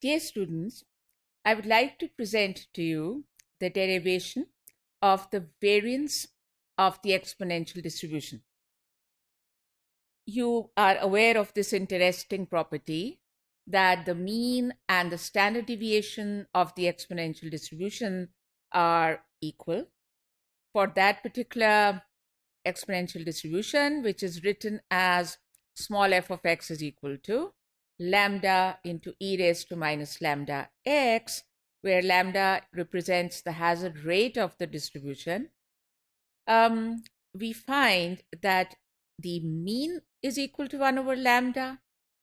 Dear students, I would like to present to you the derivation of the variance of the exponential distribution. You are aware of this interesting property that the mean and the standard deviation of the exponential distribution are equal. For that particular exponential distribution, which is written as small f of x is equal to lambda into e raised to minus lambda x, where lambda represents the hazard rate of the distribution, we find that the mean is equal to 1 over lambda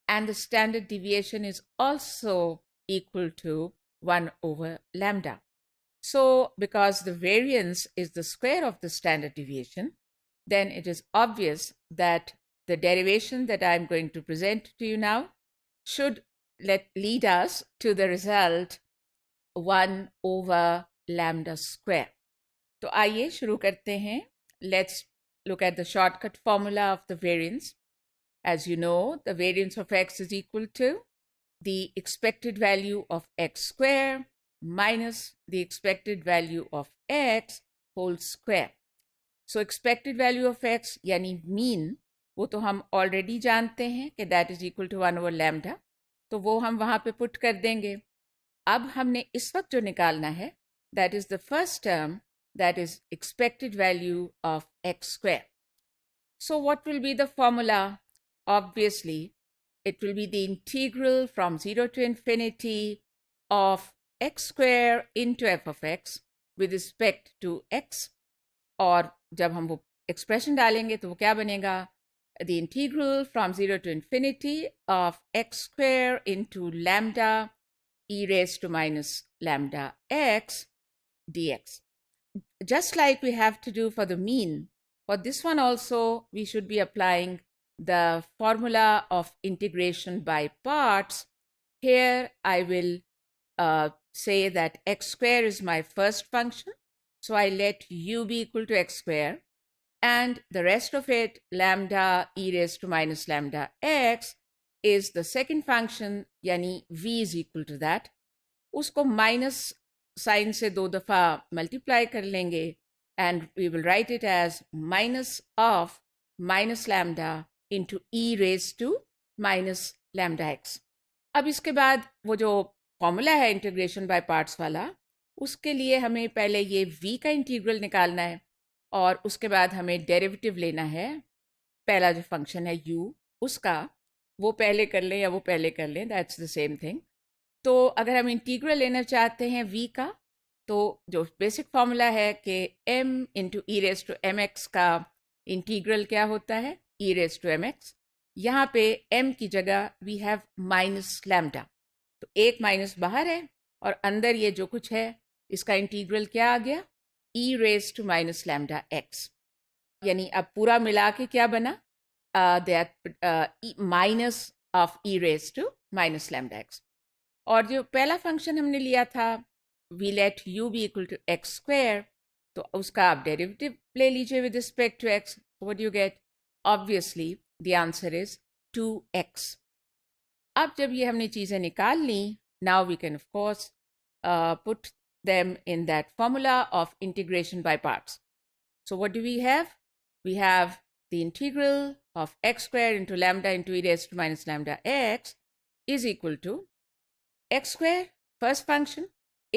and the standard deviation is also equal to 1 over lambda. So because the variance is the square of the standard deviation, then it is obvious that the derivation that I'm going to present to you now should lead us to the result 1 over lambda square. तो आइए शुरू करते हैं. Let's look at the shortcut formula of the variance. As you know, the variance of x is equal to the expected value of x square minus the expected value of x whole square. So expected value of x यानी mean, वो तो हम already जानते हैं कि that is equal to 1 over lambda, तो वो हम वहाँ पे put कर देंगे. अब हमने इस वक्त जो निकालना है, that is the first term, that is expected value of x square. So what will be the formula? Obviously, it will be the integral from 0 to infinity of x square into f of x with respect to x. और जब हम वो expression डालेंगे तो वो क्या बनेगा? The integral from 0 to infinity of x square into lambda e raised to minus lambda x dx. Just like we have to do for the mean, for this one also we should be applying the formula of integration by parts. Here I will say that x square is my first function, so I let u be equal to x square, and the rest of it, lambda e raised to minus lambda x, is the second function, यानी v is equal to that. उसको minus sign से 2 दफ़ा multiply कर लेंगे, and we will write it as minus of minus lambda into e raised to minus lambda x. अब इसके बाद वो जो फॉर्मूला है इंटीग्रेशन बाय पार्ट्स वाला, उसके लिए हमें पहले ये v का इंटीग्रल निकालना है और उसके बाद हमें डेरिवेटिव लेना है. पहला जो फंक्शन है u, उसका वो पहले कर लें या वो पहले कर लें, दैट्स द सेम थिंग. तो अगर हम इंटीग्रल लेना चाहते हैं v का, तो जो बेसिक फॉर्मूला है कि m into e raise to m x का इंटीग्रल क्या होता है? E raise to m x. यहाँ पे m की जगह वी हैव माइनस लैम्डा, तो एक माइनस बाहर है और अंदर ये जो कुछ है इसका इंटीग्रल क्या आ गया? E raise to minus lambda x. यानी अब पूरा मिला के क्या बना? Minus of e raise to minus lambda x. और जो पहला फंक्शन हमने लिया था, we let u be equal to x square, तो उसका आप डेरिवेटिव ले लीजिए with respect to x. What you get? Obviously the answer is 2x. अब जब ये हमने चीज़ें निकाल ली, now we can of course put them in that formula of integration by parts. So what do we have? We have the integral of x square into lambda into e raised to minus lambda x is equal to x square, first function,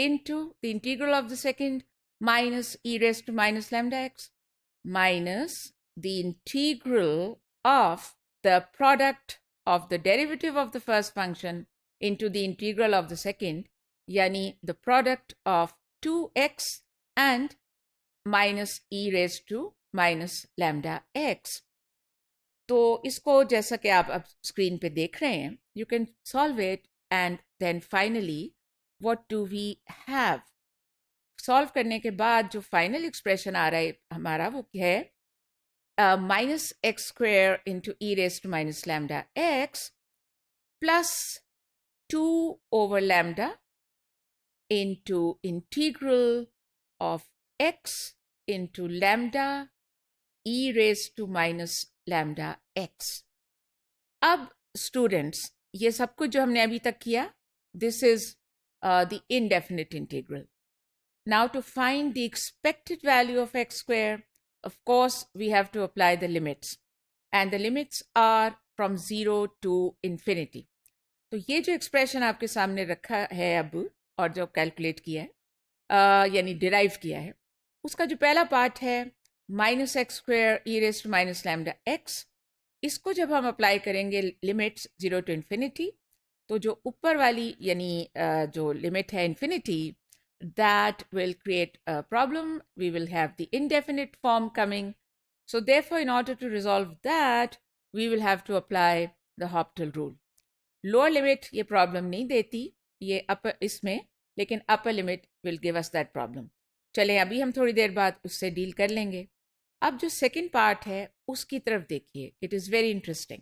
into the integral of the second minus e raised to minus lambda x minus the integral of the product of the derivative of the first function into the integral of the second, यानी the product of 2x and minus e raised to minus lambda x. तो इसको जैसा कि आप अब screen पे देख रहे हैं, you can solve it and then finally what do we have? Solve करने के बाद जो final expression आ रहा है हमारा वो है minus x square into e raised to minus lambda x plus 2 over lambda into integral of x into lambda e raised to minus lambda x. अब स्टूडेंट्स, ये सब कुछ जो हमने अभी तक किया, This is the indefinite integral. Now to find the expected value of x square, of course, we have to apply the limits. And the limits are from 0 to infinity. तो ये जो एक्सप्रेशन आपके सामने रखा है अब और जो कैलकुलेट किया है यानी डिराइव किया है, उसका जो पहला पार्ट है minus x square e raise to minus lambda x, इसको जब हम अप्लाई करेंगे लिमिट्स 0 टू इन्फिनिटी, तो जो ऊपर वाली यानी जो लिमिट है infinity, that will create a problem. We will have the indefinite form coming. So therefore, in order to resolve that, we will have to apply the Hopital rule. Lower limit ये problem नहीं देती ये upper इसमें, लेकिन upper limit will give us that problem. चलें अभी हम थोड़ी देर बाद उससे डील कर लेंगे. अब जो सेकंड पार्ट है उसकी तरफ देखिए. It is very interesting.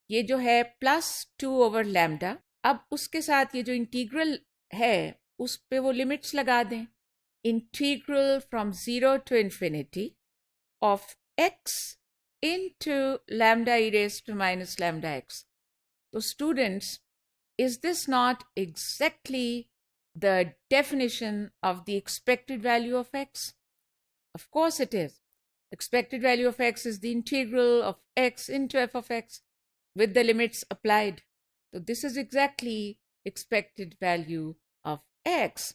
ये जो है +2 ओवर लैम्डा, अब उसके साथ ये जो इंटीग्रल है उस पे वो लिमिट्स लगा दें. Integral from 0 to infinity of x into lambda e raised to minus lambda x. So students, is this not exactly the definition of the expected value of x? Of course it is. Expected value of x is the integral of x into f of x with the limits applied. So this is exactly expected value of x.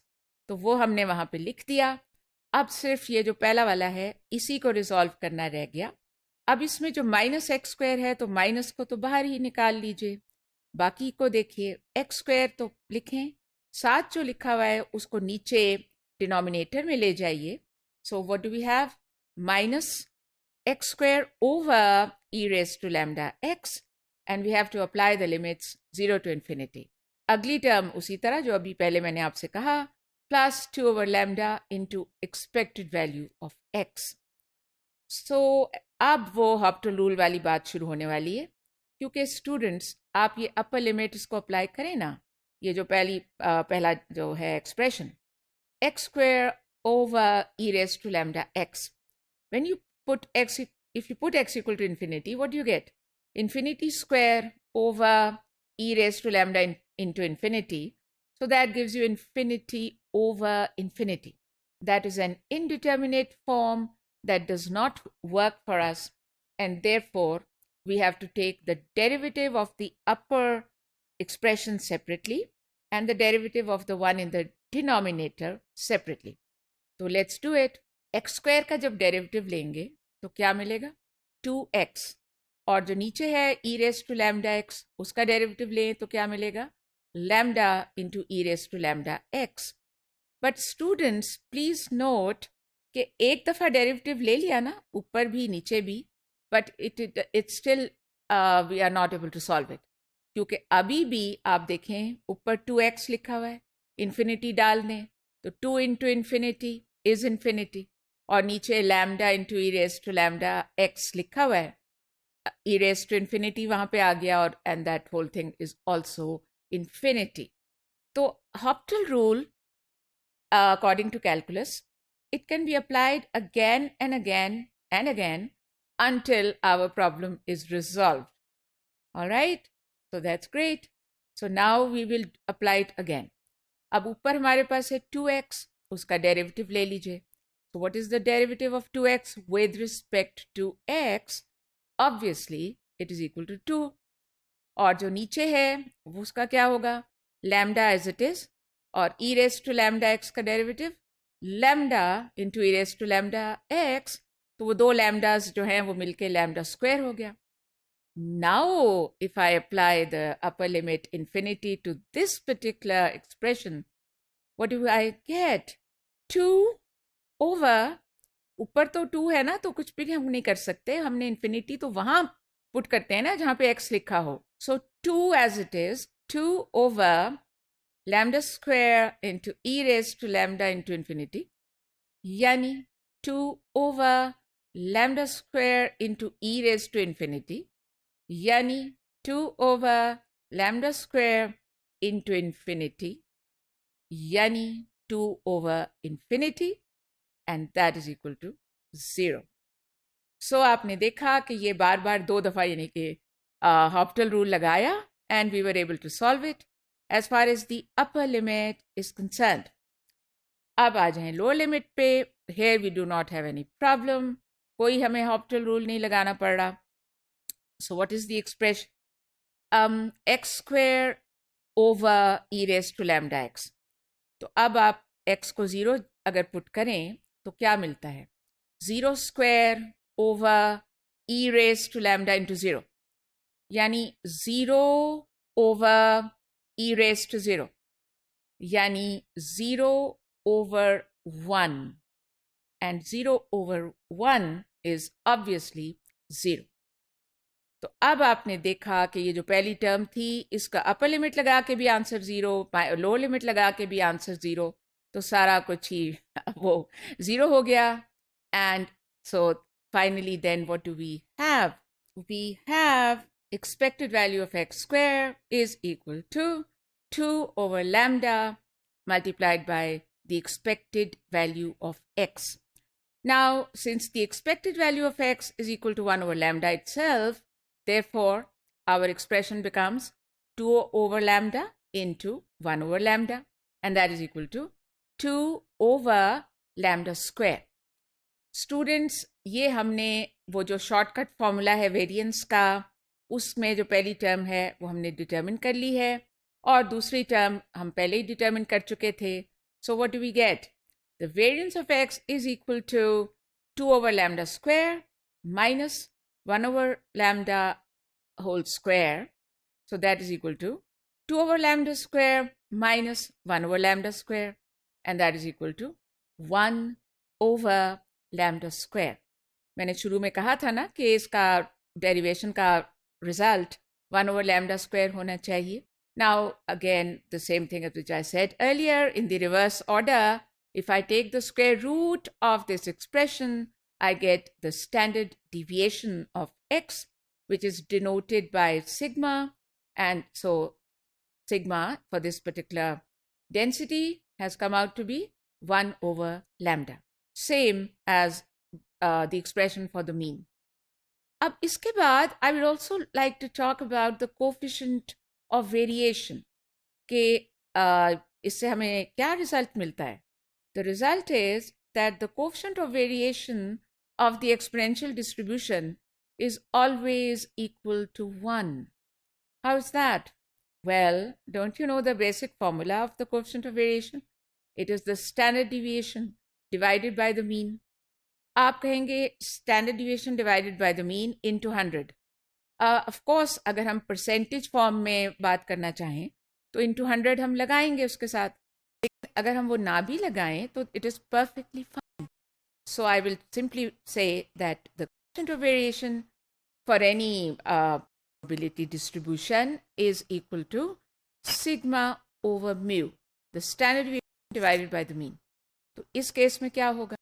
तो वो हमने वहाँ पे लिख दिया. अब सिर्फ ये जो पहला वाला है इसी को रिजॉल्व करना रह गया. अब इसमें जो माइनस एक्स स्क्वायर है तो माइनस को तो बाहर ही निकाल लीजिए. बाकी को देखिए, एक्स स्क्वायर तो लिखें, साथ जो लिखा हुआ है उसको नीचे डिनोमिनेटर में ले जाइए. So what do we have? Minus x square over e raise to lambda x, and we have to apply the limits 0 to infinity. अगली टर्म उसी तरह जो अभी पहले मैंने आपसे कहा, +2 over lambda into expected value of x. So अब वो Hopital rule वाली बात शुरू होने वाली है, क्योंकि स्टूडेंट्स आप ये अपर लिमिट इसको अप्लाई करें ना, ये जो पहला जो है expression x square over e raised to lambda x. When you put x, if you put x equal to infinity, what do you get? Infinity square over e raised to lambda into infinity. So that gives you infinity over infinity. That is an indeterminate form that does not work for us, and therefore we have to take the derivative of the upper expression separately and the derivative of the one in the denominator separately. So let's do it. x square का जब derivative लेंगे तो क्या मिलेगा? 2x. और जो नीचे है e raised to lambda x, उसका derivative लें तो क्या मिलेगा? lambda into e raised to lambda x. But students, please note कि एक दफ़ा डेरिवेटिव ले लिया ना, ऊपर भी नीचे भी, but it still we are not able to solve it. क्योंकि अभी भी आप देखें ऊपर 2x लिखा हुआ है, इन्फिनिटी डाल दें तो 2 into infinity is infinity, और नीचे lambda into e raised to lambda x लिखा हुआ है, e raised to infinity वहाँ पे आ गया, और and that whole thing is also infinity. तो Hopital rule, according to calculus, it can be applied again and again and again until our problem is resolved. All right? So that's great. So now we will apply it again. अब ऊपर हमारे पास है 2x, उसका derivative ले लीजिए. So what is the derivative of 2x with respect to x? Obviously, it is equal to 2. और जो नीचे है वो उसका क्या होगा? Lambda as it is, और e raised to lambda x का derivative lambda into e raised to lambda x, तो वो दो lambdas जो हैं वो मिलके lambda square हो गया. Now if I apply the upper limit infinity to this particular expression, what do I get? 2 over, ऊपर तो 2 है ना, तो कुछ भी हम नहीं कर सकते, हमने infinity तो वहाँ पुट करते हैं ना जहाँ पे x लिखा हो. So 2 as it is, 2 over lambda square into e raised to lambda into infinity, यानी 2 over lambda square into e raised to infinity, यानी 2 over lambda square into infinity, यानी 2 over infinity, and that is equal to 0. So आपने देखा कि ये बार बार 2 दफ़ा यानी कि Hopital rule लगाया, and we were able to solve it. as far as the upper limit is concerned. अब आ जाएं लोअर लिमिट पे. Here we do not have any problem. कोई हमें Hopital rule नहीं लगाना पड़ रहा. So what is the expression? X square over e raised to lambda x. तो अब आप x को 0 अगर पुट करें तो क्या मिलता है? 0 square over e raised to lambda into 0. यानी 0 over e raised to 0. यानी 0 over 1. And 0 over 1 is obviously 0. तो अब आपने देखा कि ये जो पहली टर्म थी इसका अपर लिमिट लगा के भी आंसर 0, लोअर लिमिट लगा के भी आंसर 0, तो सारा कुछ ही वो 0 हो गया. And so finally then what do we have? We have expected value of x square is equal to 2 over lambda multiplied by the expected value of x. Now, since the expected value of x is equal to 1 over lambda itself, therefore, our expression becomes 2 over lambda into 1 over lambda, and that is equal to 2 over lambda square. Students, ये हमने वो जो shortcut formula है variance का, उसमें जो पहली term है वो हमने डिटर्मिन कर ली है और दूसरी टर्म हम पहले ही डिटर्मिन कर चुके थे. So what do we get? The variance of x is equal to 2 over lambda square minus 1 over lambda whole square. So that is equal to 2 over lambda square minus 1 over lambda square, and that is equal to 1 over lambda square. मैंने शुरू में कहा था ना कि इसका derivation का result 1 over lambda square होना चाहिए. Now again the same thing as which I said earlier in the reverse order. If I take the square root of this expression, I get the standard deviation of x, which is denoted by sigma, and so sigma for this particular density has come out to be 1 over lambda, same as the expression for the mean. अब इसके बाद I would also like to talk about the coefficient of variation कि इससे हमें क्या result मिलता है. The result is that the coefficient of variation of the exponential distribution is always equal to 1. How is that? Well, don't you know the basic formula of the coefficient of variation? It is the standard deviation divided by the mean. आप कहेंगे standard deviation divided by the mean into 100. Of course, अगर हम percentage form में बात करना चाहें तो into 100 हम लगाएंगे उसके साथ. अगर हम वो ना भी लगाएं तो it is perfectly fine. So I will simply say that the coefficient of variation for any probability distribution is equal to sigma over mu, the standard deviation divided by the mean. तो इस case में क्या होगा?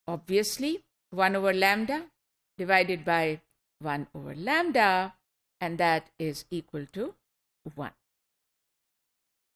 Obviously 1 over lambda divided by 1 over lambda, and that is equal to 1.